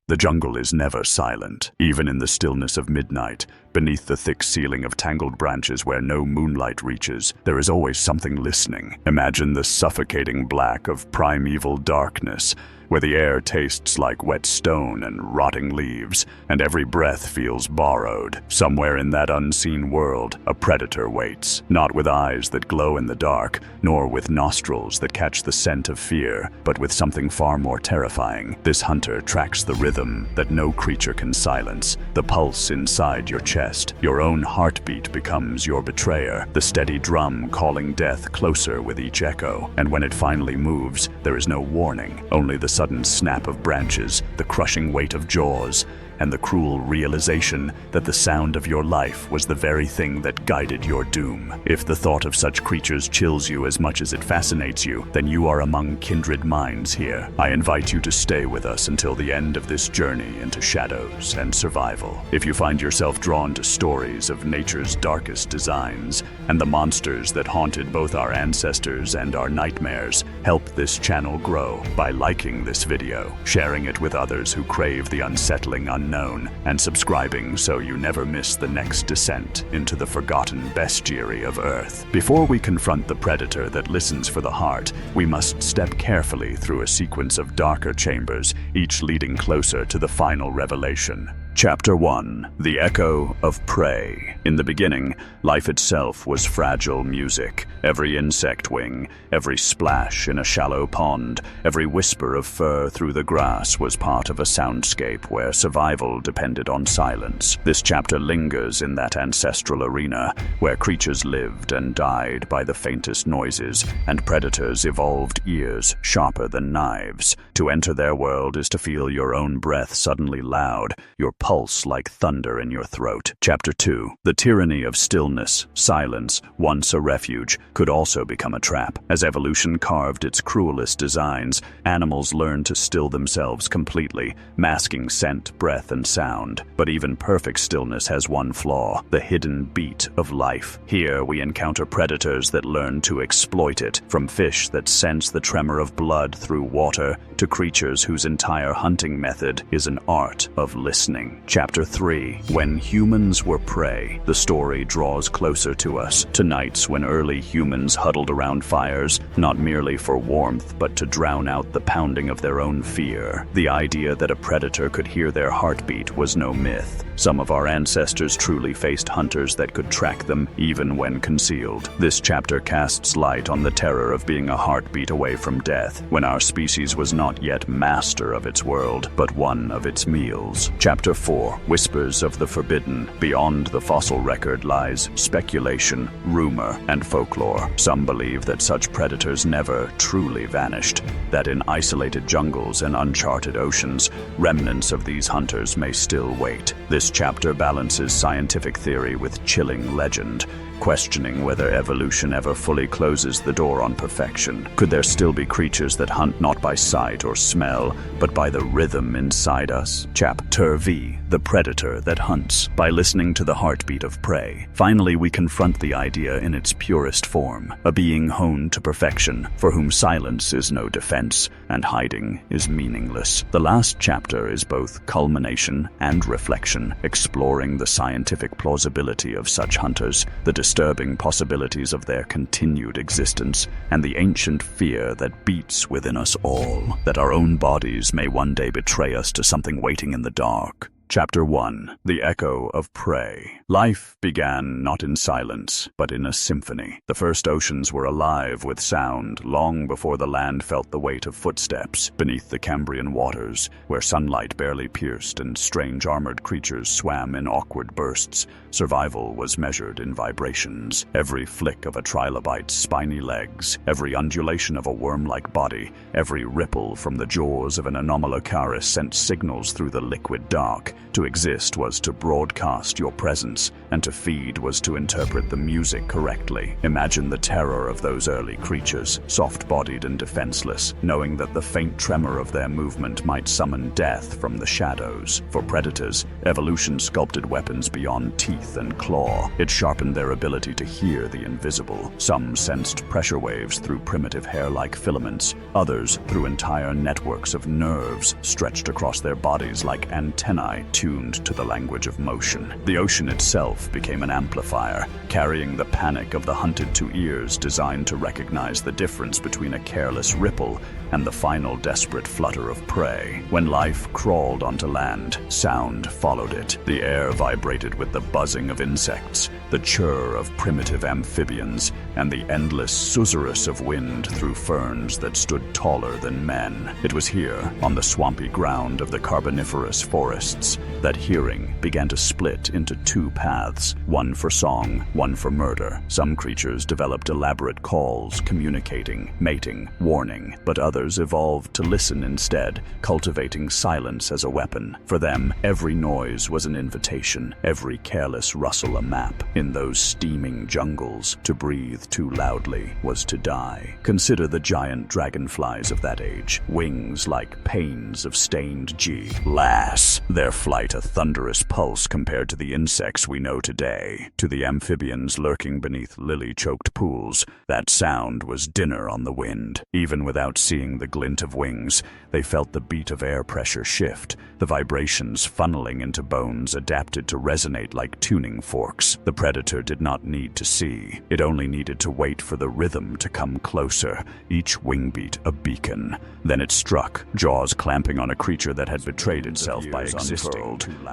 The jungle is never silent, even in the stillness of midnight. Beneath the thick ceiling of tangled branches where no moonlight reaches, there is always something listening. Imagine the suffocating black of primeval darkness, where the air tastes like wet stone and rotting leaves, and every breath feels borrowed. Somewhere in that unseen world, a predator waits, not with eyes that glow in the dark, nor with nostrils that catch the scent of fear, but with something far more terrifying. This hunter tracks the rhythm that no creature can silence, the pulse inside your chest. Your own heartbeat becomes your betrayer, the steady drum calling death closer with each echo. And when it finally moves, there is no warning, only the sudden snap of branches, the crushing weight of jaws, and the cruel realization that the sound of your life was the very thing that guided your doom. If the thought of such creatures chills you as much as it fascinates you, then you are among kindred minds here. I invite you to stay with us until the end of this journey into shadows and survival. If you find yourself drawn to stories of nature's darkest designs and the monsters that haunted both our ancestors and our nightmares, help this channel grow by liking this video, sharing it with others who crave the unsettling unknown, and subscribing so you never miss the next descent into the forgotten bestiary of Earth. Before we confront the predator that listens for the heart, we must step carefully through a sequence of darker chambers, each leading closer to the final revelation. Chapter 1. The Echo of Prey. In the beginning, life itself was fragile music. Every insect wing, every splash in a shallow pond, every whisper of fur through the grass was part of a soundscape where survival depended on silence. This chapter lingers in that ancestral arena where creatures lived and died by the faintest noises, and predators evolved ears sharper than knives. To enter their world is to feel your own breath suddenly loud, your pulse like thunder in your throat. Chapter 2. The tyranny of stillness, silence, once a refuge, could also become a trap. As evolution carved its cruelest designs, animals learned to still themselves completely, masking scent, breath, and sound. But even perfect stillness has one flaw: the hidden beat of life. Here we encounter predators that learn to exploit it, from fish that sense the tremor of blood through water, to creatures whose entire hunting method is an art of listening. Chapter 3. When humans were prey. The story draws closer to us, to nights when early humans huddled around fires, not merely for warmth, but to drown out the pounding of their own fear. The idea that a predator could hear their heartbeat was no myth. Some of our ancestors truly faced hunters that could track them, even when concealed. This chapter casts light on the terror of being a heartbeat away from death, when our species was not yet master of its world, but one of its meals. Chapter 4. Whispers of the Forbidden. Beyond the fossil record lies speculation, rumor, and folklore. Some believe that such predators never truly vanished, that in isolated jungles and uncharted oceans, remnants of these hunters may still wait. This chapter balances scientific theory with chilling legend, questioning whether evolution ever fully closes the door on perfection. Could there still be creatures that hunt not by sight or smell, but by the rhythm inside us? Chapter V. The Predator that Hunts. By listening to the heartbeat of prey, finally we confront the idea in its purest form, a being honed to perfection, for whom silence is no defense, and hiding is meaningless. The last chapter is both culmination and reflection, exploring the scientific plausibility of such hunters, the disturbing possibilities of their continued existence, and the ancient fear that beats within us all, that our own bodies may one day betray us to something waiting in the dark. Chapter 1. The Echo of Prey. Life began not in silence, but in a symphony. The first oceans were alive with sound long before the land felt the weight of footsteps. Beneath the Cambrian waters, where sunlight barely pierced and strange armored creatures swam in awkward bursts, survival was measured in vibrations. Every flick of a trilobite's spiny legs, every undulation of a worm-like body, every ripple from the jaws of an anomalocaris sent signals through the liquid dark. To exist was to broadcast your presence, and to feed was to interpret the music correctly. Imagine the terror of those early creatures, soft-bodied and defenseless, knowing that the faint tremor of their movement might summon death from the shadows. For predators, evolution sculpted weapons beyond teeth and claw. It sharpened their ability to hear the invisible. Some sensed pressure waves through primitive hair-like filaments, others through entire networks of nerves stretched across their bodies like antennae tuned to the language of motion. The ocean itself became an amplifier, carrying the panic of the hunted to ears designed to recognize the difference between a careless ripple and the final desperate flutter of prey. When life crawled onto land, sound followed it. The air vibrated with the buzzing of insects, the churr of primitive amphibians, and the endless susurrus of wind through ferns that stood taller than men. It was here, on the swampy ground of the Carboniferous forests, that hearing began to split into two paths, one for song, one for murder. Some creatures developed elaborate calls, communicating, mating, warning, but others evolved to listen instead, cultivating silence as a weapon. For them, every noise was an invitation, every careless rustle a map. In those steaming jungles, to breathe too loudly was to die. Consider the giant dragonflies of that age, wings like panes of stained glass, their flight a thunderous pulse compared to the insects we know today. To the amphibians lurking beneath lily-choked pools, that sound was dinner on the wind. Even without seeing the glint of wings, they felt the beat of air pressure shift, the vibrations funneling into bones adapted to resonate like tuning forks. The predator did not need to see. It only needed to wait for the rhythm to come closer, each wingbeat a beacon. Then it struck, jaws clamping on a creature that had betrayed itself by existing.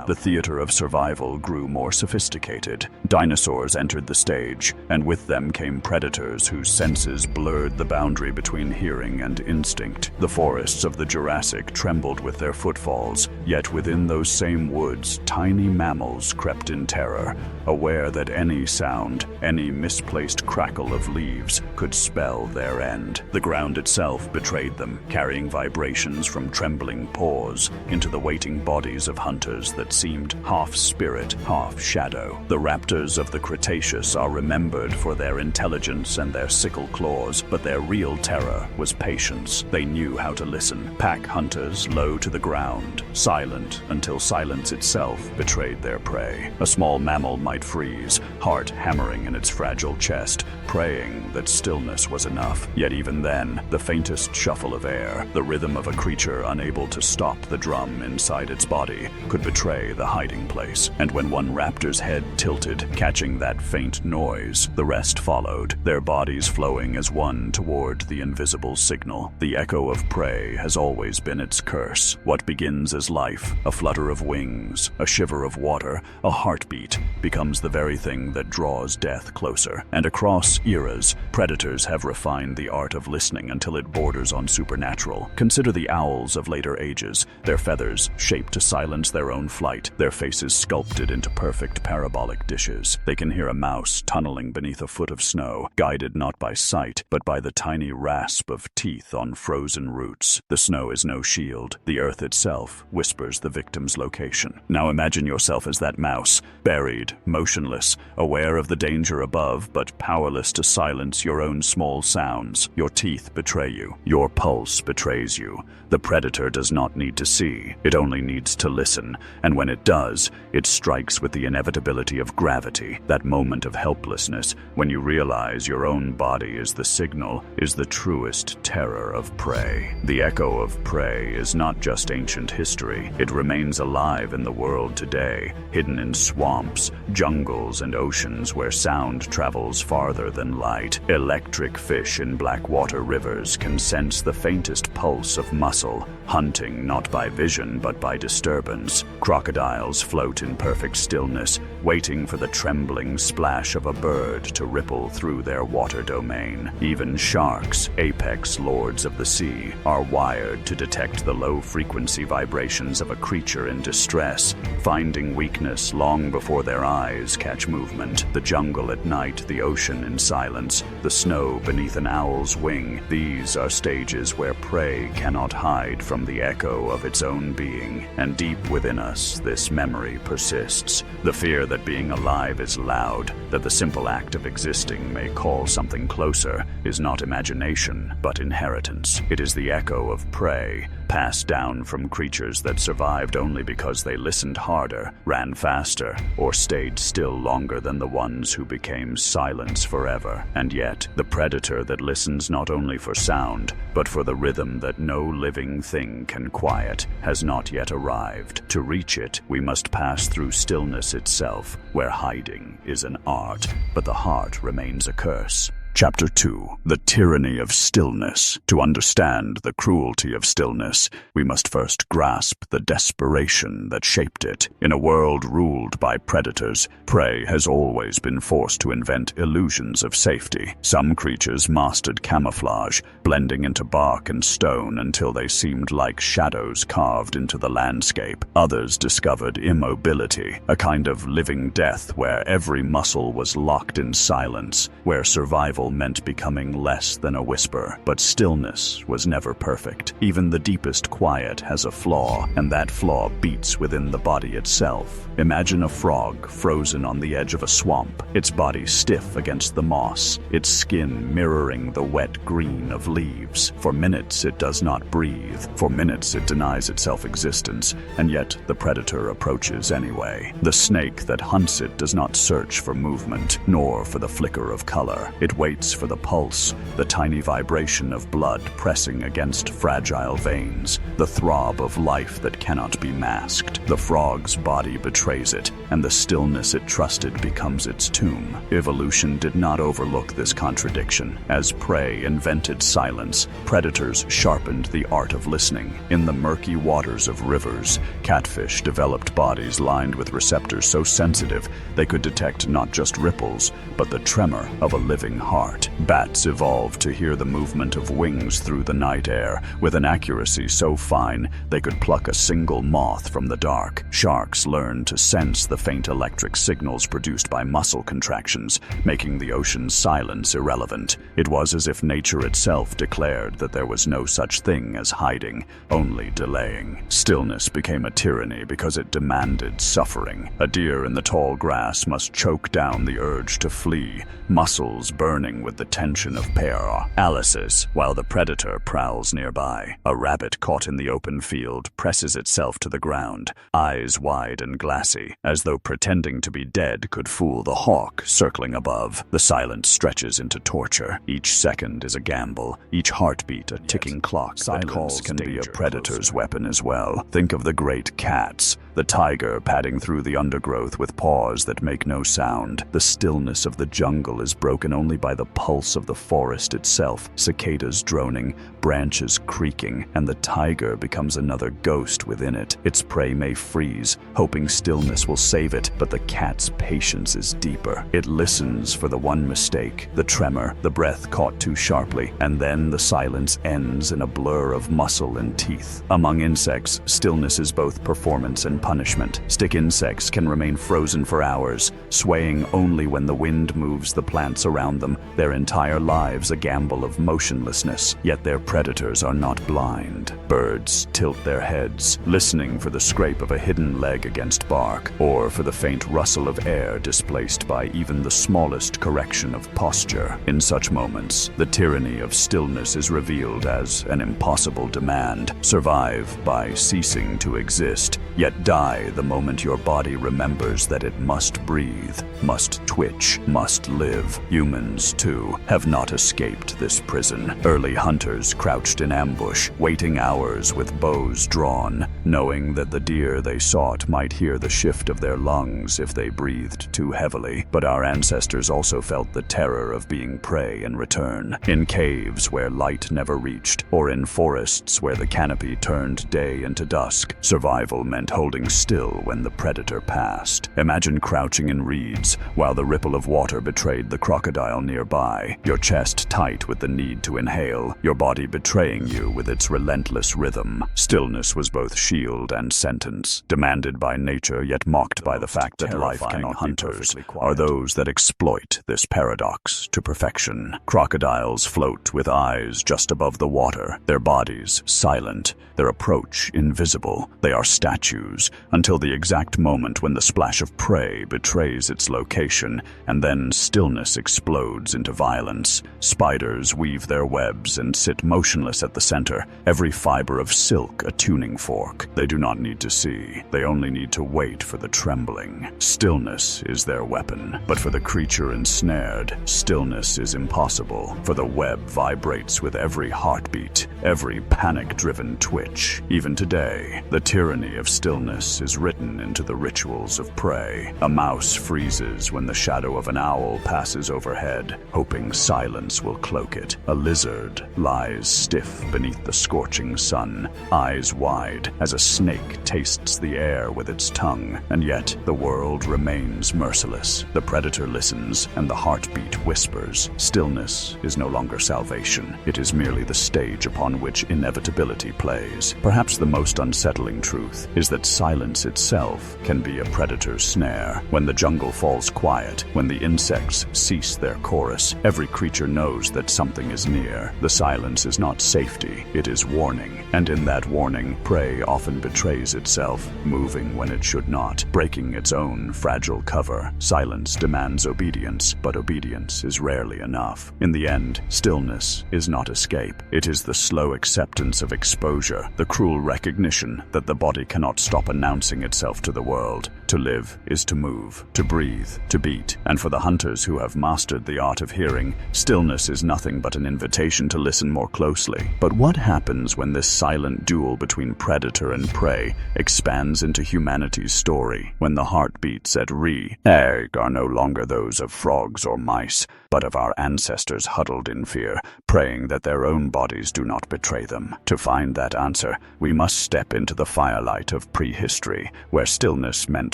The theater of survival grew more sophisticated. Dinosaurs entered the stage, and with them came predators whose senses blurred the boundary between hearing and instinct. The forests of the Jurassic trembled with their footfalls, yet within those same woods, tiny mammals crept in terror, aware that any sound, any misplaced crackle of leaves could spell their end. The ground itself betrayed them, carrying vibrations from trembling paws into the waiting bodies of hunters that seemed half spirit, half shadow. The raptors of the Cretaceous are remembered for their intelligence and their sickle claws, but their real terror was patience. They knew how to listen. Pack hunters low to the ground, silent until silence itself betrayed their prey. A small mammal might freeze, heart hammering in its fragile chest, praying that stillness was enough. Yet even then, the faintest shuffle of air, the rhythm of a creature unable to stop the drum inside its body, could betray the hiding place. And when one raptor's head tilted, catching that faint noise, the rest followed, their bodies flowing as one toward the invisible signal. The echo of prey has always been its curse. What begins as life, a flutter of wings, a shiver of water, a heartbeat, becomes the very thing that draws death closer. And across eras, predators have refined the art of listening until it borders on supernatural. Consider the owls of later ages, their feathers shaped to silence their own flight, their faces sculpted into perfect parabolic dishes. They can hear a mouse tunneling beneath a foot of snow, guided not by sight, but by the tiny rasp of teeth on frozen roots. The snow is no shield. The earth itself whispers the victim's location. Now imagine yourself as that mouse, buried, motionless, aware of the danger above, but powerless to silence your own small sounds. Your teeth betray you. Your pulse betrays you. The predator does not need to see. It only needs to listen. And when it does, it strikes with the inevitability of gravity. That moment of helplessness, when you realize your own body is the signal, is the truest terror of prey. The echo of prey is not just ancient history. It remains alive in the world today, hidden in swamps, jungles, and oceans where sound travels farther than light. Electric fish in blackwater rivers can sense the faintest pulse of muscle, hunting not by vision but by disturbance. Crocodiles float in perfect stillness, waiting for the trembling splash of a bird to ripple through their water domain. Even sharks, apex lords of the sea, are wired to detect the low-frequency vibrations of a creature in distress, finding weakness long before their eyes catch movement. The jungle at night, the ocean in silence, the snow beneath an owl's wing, these are stages where prey cannot hide from the echo of its own being. And deep within us, this memory persists. The fear that being alive is loud, that the simple act of existing may call something closer, is not imagination, but inheritance. It is the echo of prey, passed down from creatures that survived only because they listened harder, ran faster, or stayed still longer than the ones who became silence forever. And yet, the predator that listens not only for sound, but for the rhythm that no living thing can quiet, has not yet arrived. To reach it, we must pass through stillness itself, where hiding is an art, but the heart remains a curse. Chapter 2. The Tyranny of Stillness. To understand the cruelty of stillness, we must first grasp the desperation that shaped it. In a world ruled by predators, prey has always been forced to invent illusions of safety. Some creatures mastered camouflage, blending into bark and stone until they seemed like shadows carved into the landscape. Others discovered immobility, a kind of living death where every muscle was locked in silence, where survival meant becoming less than a whisper. But stillness was never perfect. Even the deepest quiet has a flaw, and that flaw beats within the body itself. Imagine a frog frozen on the edge of a swamp, its body stiff against the moss, its skin mirroring the wet green of leaves. For minutes it does not breathe. For minutes it denies itself existence, and yet the predator approaches anyway. The snake that hunts it does not search for movement, nor for the flicker of color. It waits for the pulse, the tiny vibration of blood pressing against fragile veins, the throb of life that cannot be masked. The frog's body betrays it, and the stillness it trusted becomes its tomb. Evolution did not overlook this contradiction. As prey invented silence, predators sharpened the art of listening. In the murky waters of rivers, catfish developed bodies lined with receptors so sensitive they could detect not just ripples, but the tremor of a living heart. Bats evolved to hear the movement of wings through the night air, with an accuracy so fine they could pluck a single moth from the dark. Sharks learned to sense the faint electric signals produced by muscle contractions, making the ocean's silence irrelevant. It was as if nature itself declared that there was no such thing as hiding, only delaying. Stillness became a tyranny because it demanded suffering. A deer in the tall grass must choke down the urge to flee, muscles burning with the tension of paralysis, while the predator prowls nearby. A rabbit caught in the open field presses itself to the ground, eyes wide and glassy, as though pretending to be dead could fool the hawk circling above. The silence stretches into torture. Each second is a gamble, each heartbeat a ticking clock. Silence can be a predator's weapon as well. Think of the great cats, the tiger padding through the undergrowth with paws that make no sound. The stillness of the jungle is broken only by the pulse of the forest itself, cicadas droning, branches creaking, and the tiger becomes another ghost within it. Its prey may freeze, hoping stillness will save it, but the cat's patience is deeper. It listens for the one mistake, the tremor, the breath caught too sharply, and then the silence ends in a blur of muscle and teeth. Among insects, stillness is both performance and punishment. Stick insects can remain frozen for hours, swaying only when the wind moves the plants around them, their entire lives a gamble of motionlessness. Yet their predators are not blind. Birds tilt their heads, listening for the scrape of a hidden leg against bark, or for the faint rustle of air displaced by even the smallest correction of posture. In such moments, the tyranny of stillness is revealed as an impossible demand. Survive by ceasing to exist, yet die the moment your body remembers that it must breathe, must twitch, must live. Humans, too, have not escaped this prison. Early hunters crouched in ambush, waiting hours with bows drawn, knowing that the deer they sought might hear the shift of their lungs if they breathed too heavily. But our ancestors also felt the terror of being prey in return. In caves where light never reached, or in forests where the canopy turned day into dusk, survival meant holding still when the predator passed. Imagine crouching in reeds while the ripple of water betrayed the crocodile nearby, your chest tight with the need to inhale, your body betraying you with its relentless rhythm. Stillness was both shield shield and sentence, demanded by nature yet mocked by the fact that life cannot hunters are those that exploit this paradox to perfection. Crocodiles float with eyes just above the water, their bodies silent, their approach invisible. They are statues until the exact moment when the splash of prey betrays its location, and then stillness explodes into violence. Spiders weave their webs and sit motionless at the center, every fiber of silk a tuning fork. They do not need to see, they only need to wait for the trembling. Stillness is their weapon, but for the creature ensnared, stillness is impossible, for the web vibrates with every heartbeat, every panic-driven twitch. Even today, the tyranny of stillness is written into the rituals of prey. A mouse freezes when the shadow of an owl passes overhead, hoping silence will cloak it. A lizard lies stiff beneath the scorching sun, eyes wide, as a snake tastes the air with its tongue. And yet, the world remains merciless. The predator listens, and the heartbeat whispers. Stillness is no longer salvation. It is merely the stage upon which inevitability plays. Perhaps the most unsettling truth is that silence itself can be a predator's snare. When the jungle falls quiet, when the insects cease their chorus, every creature knows that something is near. The silence is not safety, it is warning. And in that warning, prey often betrays itself, moving when it should not, breaking its own fragile cover. Silence demands obedience, but obedience is rarely enough. In the end, stillness is not escape. It is the slow acceptance of exposure, the cruel recognition that the body cannot stop announcing itself to the world. To live is to move, to breathe, to beat. And for the hunters who have mastered the art of hearing, stillness is nothing but an invitation to listen more closely. But what happens when this silent duel between predator and prey expands into humanity's story? When the heartbeats at re-egg are no longer those of frogs or mice, but of our ancestors huddled in fear, praying that their own bodies do not betray them. To find that answer, we must step into the firelight of prehistory, where stillness meant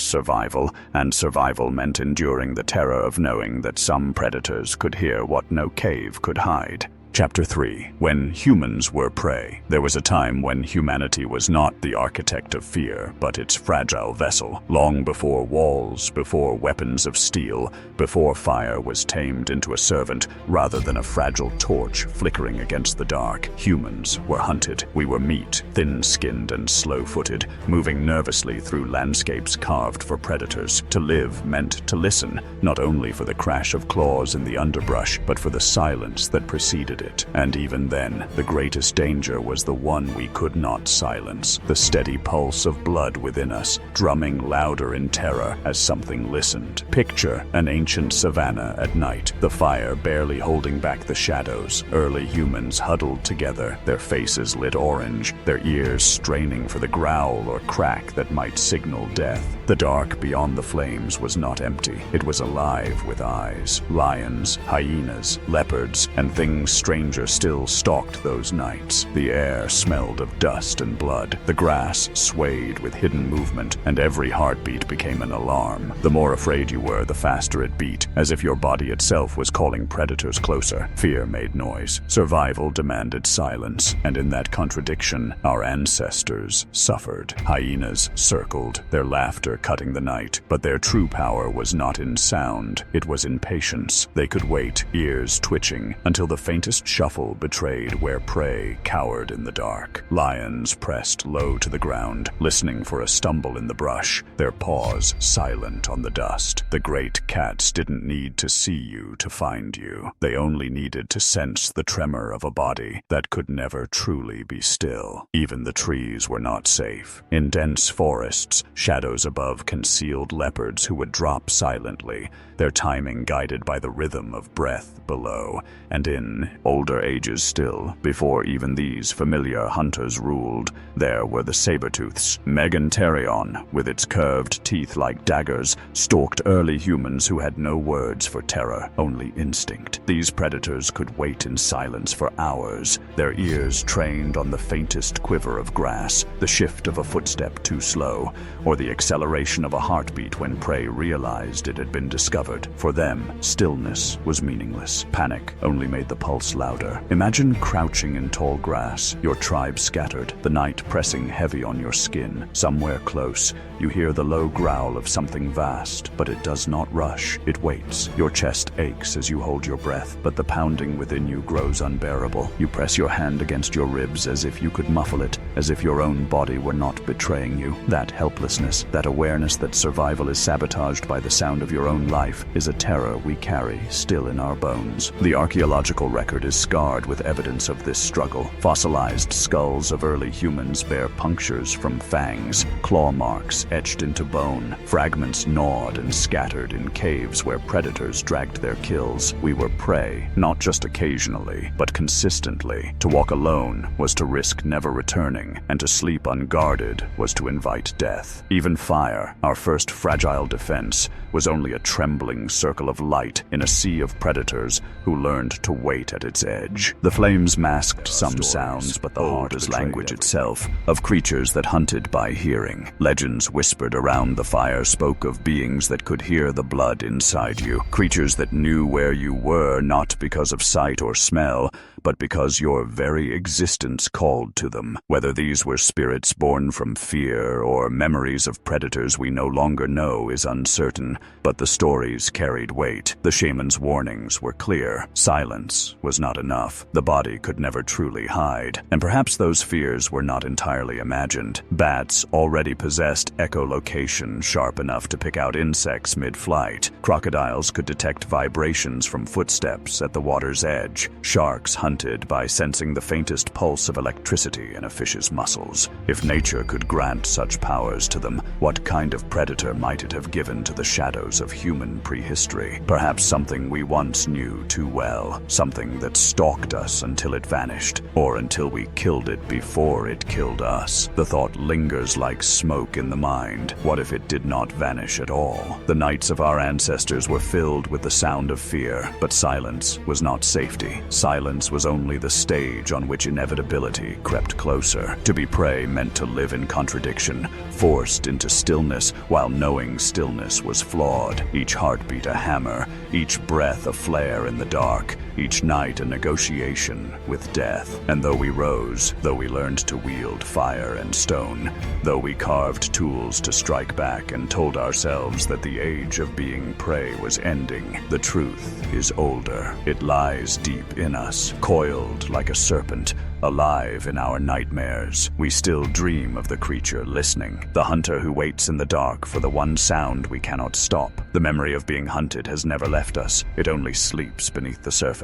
survival, and survival meant enduring the terror of knowing that some predators could hear what no cave could hide. Chapter 3. When humans were prey. There was a time when humanity was not the architect of fear, but its fragile vessel. Long before walls, before weapons of steel, before fire was tamed into a servant rather than a fragile torch flickering against the dark, humans were hunted. We were meat, thin-skinned and slow-footed, moving nervously through landscapes carved for predators. To live meant to listen, not only for the crash of claws in the underbrush, but for the silence that preceded it. And even then, the greatest danger was the one we could not silence, the steady pulse of blood within us, drumming louder in terror as something listened. Picture an ancient savanna at night, the fire barely holding back the shadows, early humans huddled together, their faces lit orange, their ears straining for the growl or crack that might signal death. The dark beyond the flames was not empty. It was alive with eyes. Lions, hyenas, leopards, and things stranger still stalked those nights. The air smelled of dust and blood. The grass swayed with hidden movement, and every heartbeat became an alarm. The more afraid you were, the faster it beat, as if your body itself was calling predators closer. Fear made noise. Survival demanded silence, and in that contradiction, our ancestors suffered. Hyenas circled, their laughter cutting the night, but their true power was not in sound, it was in patience. They could wait, ears twitching, until the faintest shuffle betrayed where prey cowered in the dark. Lions pressed low to the ground, listening for a stumble in the brush, their paws silent on the dust. The great cats didn't need to see you to find you. They only needed to sense the tremor of a body that could never truly be still. Even the trees were not safe. In dense forests, shadows above concealed leopards who would drop silently, their timing guided by the rhythm of breath below. And in older ages still, before even these familiar hunters ruled, there were the saber-tooths. Meganterion, with its curved teeth like daggers, stalked early humans who had no words for terror, only instinct. These predators could wait in silence for hours, their ears trained on the faintest quiver of grass, the shift of a footstep too slow, or the acceleration of a heartbeat when prey realized it had been discovered. For them, stillness was meaningless. Panic only made the pulse louder. Imagine crouching in tall grass, your tribe scattered, the night pressing heavy on your skin. Somewhere close, you hear the low growl of something vast, but it does not rush. It waits. Your chest aches as you hold your breath, but the pounding within you grows unbearable. You press your hand against your ribs as if you could muffle it, as if your own body were not betraying you. That helplessness, that awareness that survival is sabotaged by the sound of your own life, is a terror we carry still in our bones. The archaeological record is scarred with evidence of this struggle. Fossilized skulls of early humans bear punctures from fangs, claw marks etched into bone, fragments gnawed and scattered in caves where predators dragged their kills. We were prey, not just occasionally, but consistently. To walk alone was to risk never returning, and to sleep unguarded was to invite death. Even fire, our first fragile defense, was only a trembling circle of light in a sea of predators who learned to wait at its edge. The flames masked some sounds, but the heart is language itself, of creatures that hunted by hearing. Legends whispered around the fire spoke of beings that could hear the blood inside you, creatures that knew where you were not because of sight or smell, but because your very existence called to them. Whether these were spirits born from fear or memories of predators we no longer know is uncertain, but the stories carried weight. The shaman's warnings were clear. Silence was not enough. The body could never truly hide. And perhaps those fears were not entirely imagined. Bats already possessed echolocation sharp enough to pick out insects mid-flight. Crocodiles could detect vibrations from footsteps at the water's edge. Sharks hunted by sensing the faintest pulse of electricity in a fish's muscles. If nature could grant such powers to them, what kind of predator might it have given to the shadows of human prehistory? Perhaps something we once knew too well, something that stalked us until it vanished, or until we killed it before it killed us. The thought lingers like smoke in the mind. What if it did not vanish at all? The nights of our ancestors were filled with the sound of fear, but silence was not safety. Silence was only the stage on which inevitability crept closer. To be prey meant to live in contradiction, forced into stillness while knowing stillness was flawed. Each heartbeat a hammer, each breath a flare in the dark, each night a negotiation with death. And though we rose, though we learned to wield fire and stone, though we carved tools to strike back and told ourselves that the age of being prey was ending, the truth is older. It lies deep in us, coiled like a serpent, alive in our nightmares. We still dream of the creature listening, the hunter who waits in the dark for the one sound we cannot stop. The memory of being hunted has never left us. It only sleeps beneath the surface.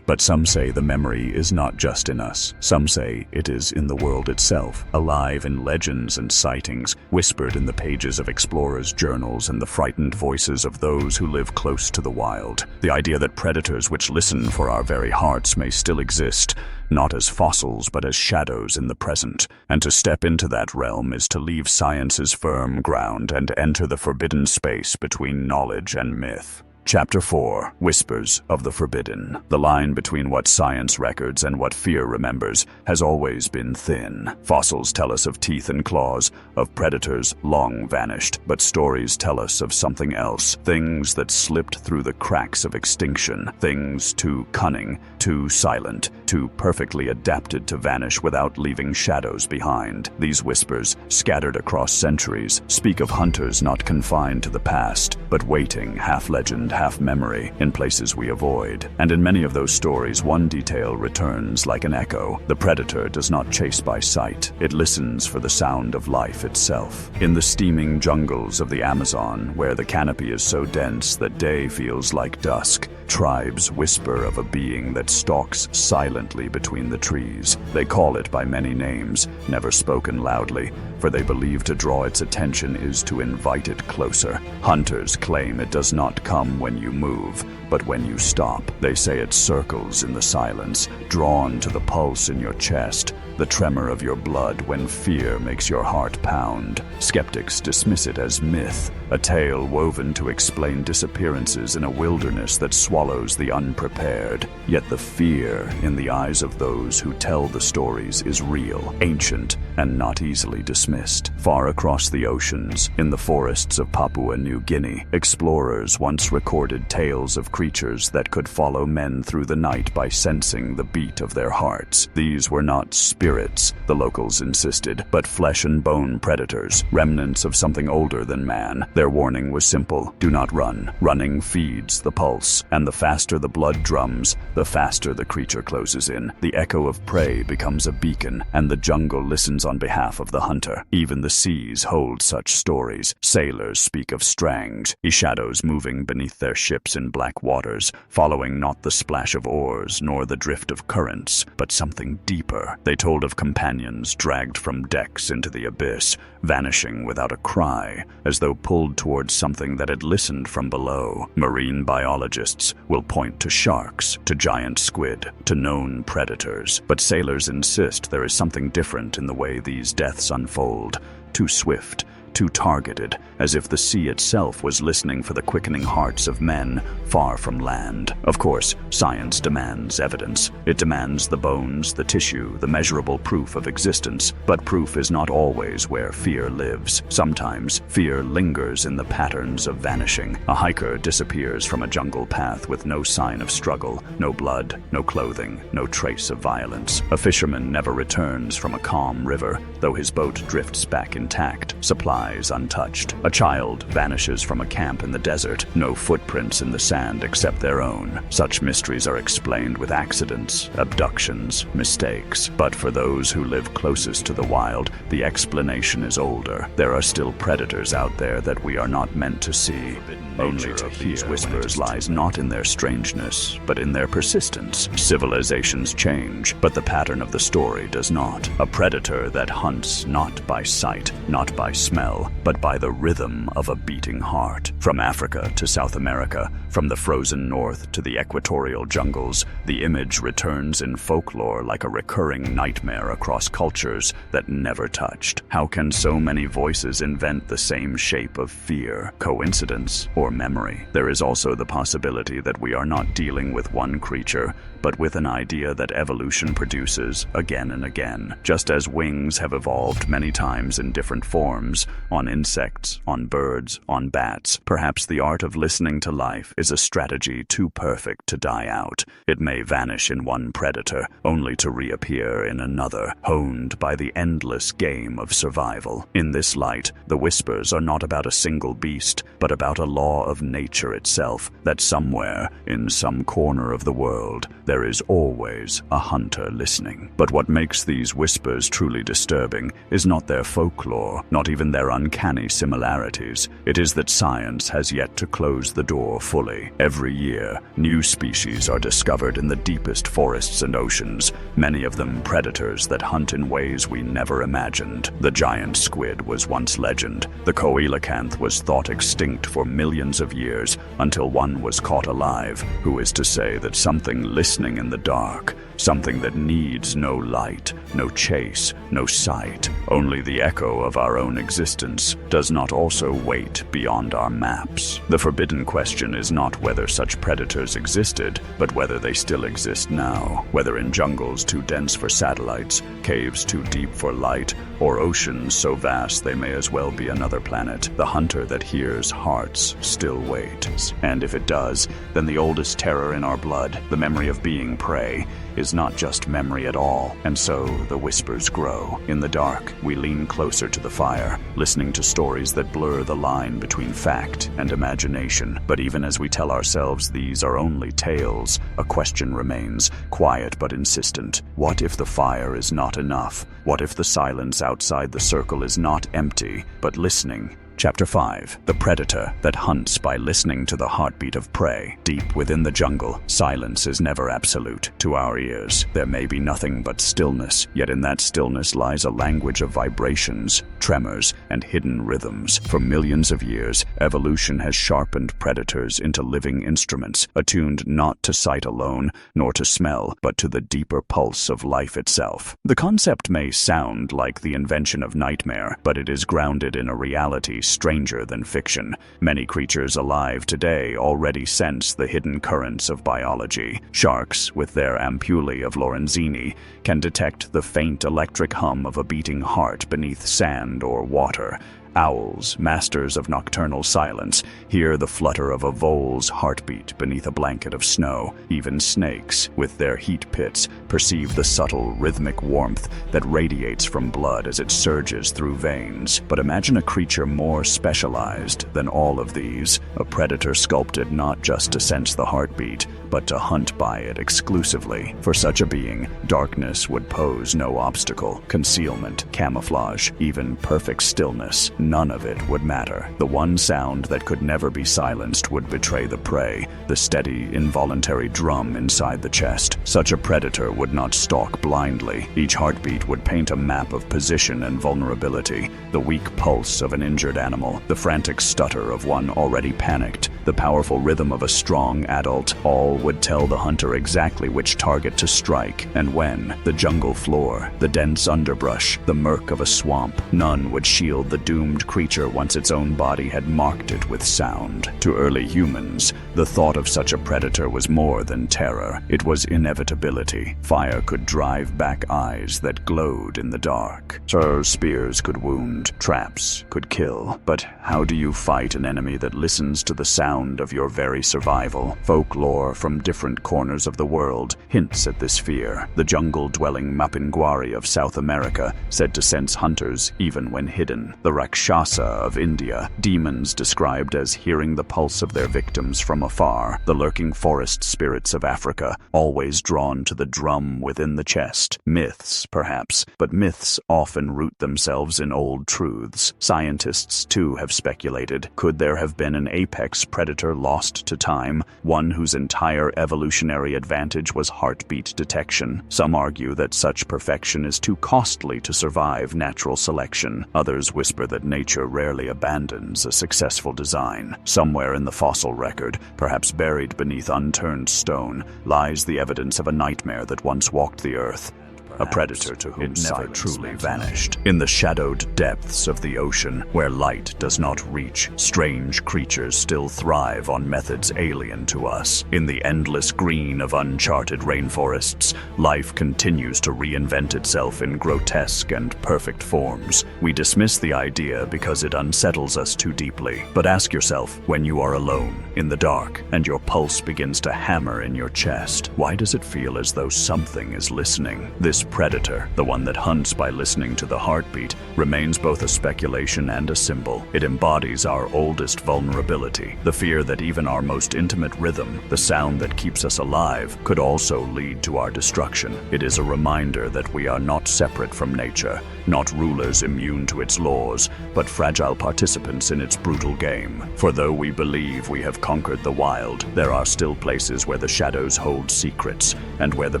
But some say the memory is not just in us. Some say it is in the world itself, alive in legends and sightings, whispered in the pages of explorers' journals and the frightened voices of those who live close to the wild. The idea that predators which listen for our very hearts may still exist, not as fossils but as shadows in the present. And to step into that realm is to leave science's firm ground and enter the forbidden space between knowledge and myth. Chapter 4. Whispers of the Forbidden. The line between what science records and what fear remembers has always been thin. Fossils tell us of teeth and claws, of predators long vanished, but stories tell us of something else, things that slipped through the cracks of extinction, things too cunning, too silent, too perfectly adapted to vanish without leaving shadows behind. These whispers, scattered across centuries, speak of hunters not confined to the past, but waiting, half legend, half memory, in places we avoid. And in many of those stories, one detail returns like an echo. The predator does not chase by sight. It listens for the sound of life itself. In the steaming jungles of the Amazon, where the canopy is so dense that day feels like dusk, tribes whisper of a being that stalks silently between the trees. They call it by many names, never spoken loudly, for they believe to draw its attention is to invite it closer. Hunters claim it does not come when you move, but when you stop. They say it circles in the silence, drawn to the pulse in your chest, the tremor of your blood when fear makes your heart pound. Skeptics dismiss it as myth, a tale woven to explain disappearances in a wilderness that swallows the unprepared. Yet the fear in the eyes of those who tell the stories is real, ancient, and not easily dismissed. Far across the oceans, in the forests of Papua New Guinea, explorers once recorded recorded tales of creatures that could follow men through the night by sensing the beat of their hearts. These were not spirits, the locals insisted, but flesh and bone predators, remnants of something older than man. Their warning was simple: do not run. Running feeds the pulse, and the faster the blood drums, the faster the creature closes in. The echo of prey becomes a beacon, and the jungle listens on behalf of the hunter. Even the seas hold such stories. Sailors speak of strangs, shadows moving beneath their ships in black waters, following not the splash of oars nor the drift of currents, but something deeper. They told of companions dragged from decks into the abyss, vanishing without a cry, as though pulled towards something that had listened from below. Marine biologists will point to sharks, to giant squid, to known predators, but sailors insist there is something different in the way these deaths unfold. Too swift, too targeted, as if the sea itself was listening for the quickening hearts of men far from land. Of course, science demands evidence. It demands the bones, the tissue, the measurable proof of existence. But proof is not always where fear lives. Sometimes, fear lingers in the patterns of vanishing. A hiker disappears from a jungle path with no sign of struggle, no blood, no clothing, no trace of violence. A fisherman never returns from a calm river, though his boat drifts back intact, supplies untouched. A child vanishes from a camp in the desert, no footprints in the sand except their own. Such mysteries are explained with accidents, abductions, mistakes. But for those who live closest to the wild, the explanation is older. There are still predators out there that we are not meant to see. Only to these whispers lies not in their strangeness, but in their persistence. Civilizations change, but the pattern of the story does not. A predator that hunts not by sight, not by smell, but by the rhythm of a beating heart. From Africa to South America, from the frozen north to the equatorial jungles, the image returns in folklore like a recurring nightmare across cultures that never touched. How can so many voices invent the same shape of fear? Coincidence or memory? There is also the possibility that we are not dealing with one creature, but with an idea that evolution produces again and again. Just as wings have evolved many times in different forms, on insects, on birds, on bats, perhaps the art of listening to life is a strategy too perfect to die out. It may vanish in one predator, only to reappear in another, honed by the endless game of survival. In this light, the whispers are not about a single beast, but about a law of nature itself, that somewhere, in some corner of the world, there is always a hunter listening. But what makes these whispers truly disturbing is not their folklore, not even their uncanny similarities. It is that science has yet to close the door fully. Every year, new species are discovered in the deepest forests and oceans, many of them predators that hunt in ways we never imagined. The giant squid was once legend. The coelacanth was thought extinct for millions of years, until one was caught alive. Who is to say that something listening in the dark, something that needs no light, no chase, no sight, only the echo of our own existence, does not also wait beyond our maps? The forbidden question is not whether such predators existed, but whether they still exist now. Whether in jungles too dense for satellites, caves too deep for light, or oceans so vast they may as well be another planet, the hunter that hears hearts still waits. And if it does, then the oldest terror in our blood, the memory of being prey, is not just memory at all. And so the whispers grow. In the dark, we lean closer to the fire, listening to stories that blur the line between fact and imagination. But even as we tell ourselves these are only tales, a question remains, quiet but insistent. What if the fire is not enough? What if the silence outside the circle is not empty, but listening? Chapter 5. The predator that hunts by listening to the heartbeat of prey. Deep within the jungle, silence is never absolute. To our ears, there may be nothing but stillness, yet in that stillness lies a language of vibrations, tremors, and hidden rhythms. For millions of years, evolution has sharpened predators into living instruments, attuned not to sight alone, nor to smell, but to the deeper pulse of life itself. The concept may sound like the invention of nightmare, but it is grounded in a reality stranger than fiction. Many creatures alive today already sense the hidden currents of biology. Sharks, with their ampullae of Lorenzini, can detect the faint electric hum of a beating heart beneath sand or water. Owls, masters of nocturnal silence, hear the flutter of a vole's heartbeat beneath a blanket of snow. Even snakes, with their heat pits, perceive the subtle, rhythmic warmth that radiates from blood as it surges through veins. But imagine a creature more specialized than all of these, a predator sculpted not just to sense the heartbeat, but to hunt by it exclusively. For such a being, darkness would pose no obstacle. Concealment, camouflage, even perfect stillness, none of it would matter. The one sound that could never be silenced would betray the prey, the steady, involuntary drum inside the chest. Such a predator would not stalk blindly. Each heartbeat would paint a map of position and vulnerability, the weak pulse of an injured animal, the frantic stutter of one already panicked, the powerful rhythm of a strong adult. All would tell the hunter exactly which target to strike and when. The jungle floor, the dense underbrush, the murk of a swamp, none would shield the doomed creature once its own body had marked it with sound. To early humans, the thought of such a predator was more than terror. It was inevitability. Fire could drive back eyes that glowed in the dark. So spears could wound, traps could kill. But how do you fight an enemy that listens to the sound of your very survival? Folklore from different corners of the world hints at this fear. The jungle-dwelling Mapinguari of South America, said to sense hunters even when hidden. The Rakshasa of India, demons described as hearing the pulse of their victims from afar. The lurking forest spirits of Africa, always drawn to the drum within the chest. Myths, perhaps, but myths often root themselves in old truths. Scientists, too, have speculated. Could there have been an apex predator lost to time, one whose entire evolutionary advantage was heartbeat detection? Some argue that such perfection is too costly to survive natural selection. Others whisper that nature rarely abandons a successful design. Somewhere in the fossil record, perhaps buried beneath unturned stone, lies the evidence of a nightmare that once walked the earth. A predator to whom it never truly vanished. In the shadowed depths of the ocean, where light does not reach, strange creatures still thrive on methods alien to us. In the endless green of uncharted rainforests, life continues to reinvent itself in grotesque and perfect forms. We dismiss the idea because it unsettles us too deeply. But ask yourself, when you are alone, in the dark, and your pulse begins to hammer in your chest, why does it feel as though something is listening? This predator, the one that hunts by listening to the heartbeat, remains both a speculation and a symbol. It embodies our oldest vulnerability, the fear that even our most intimate rhythm, the sound that keeps us alive, could also lead to our destruction. It is a reminder that we are not separate from nature, not rulers immune to its laws, but fragile participants in its brutal game. For though we believe we have conquered the wild, there are still places where the shadows hold secrets, and where the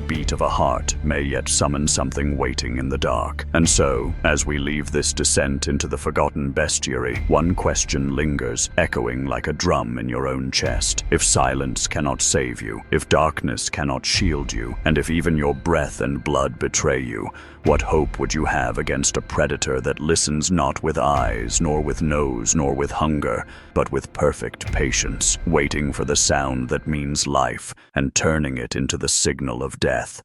beat of a heart may yet summon something waiting in the dark. And so, as we leave this descent into the forgotten bestiary, one question lingers, echoing like a drum in your own chest. If silence cannot save you, if darkness cannot shield you, and if even your breath and blood betray you, what hope would you have against a predator that listens not with eyes, nor with nose, nor with hunger, but with perfect patience, waiting for the sound that means life, and turning it into the signal of death?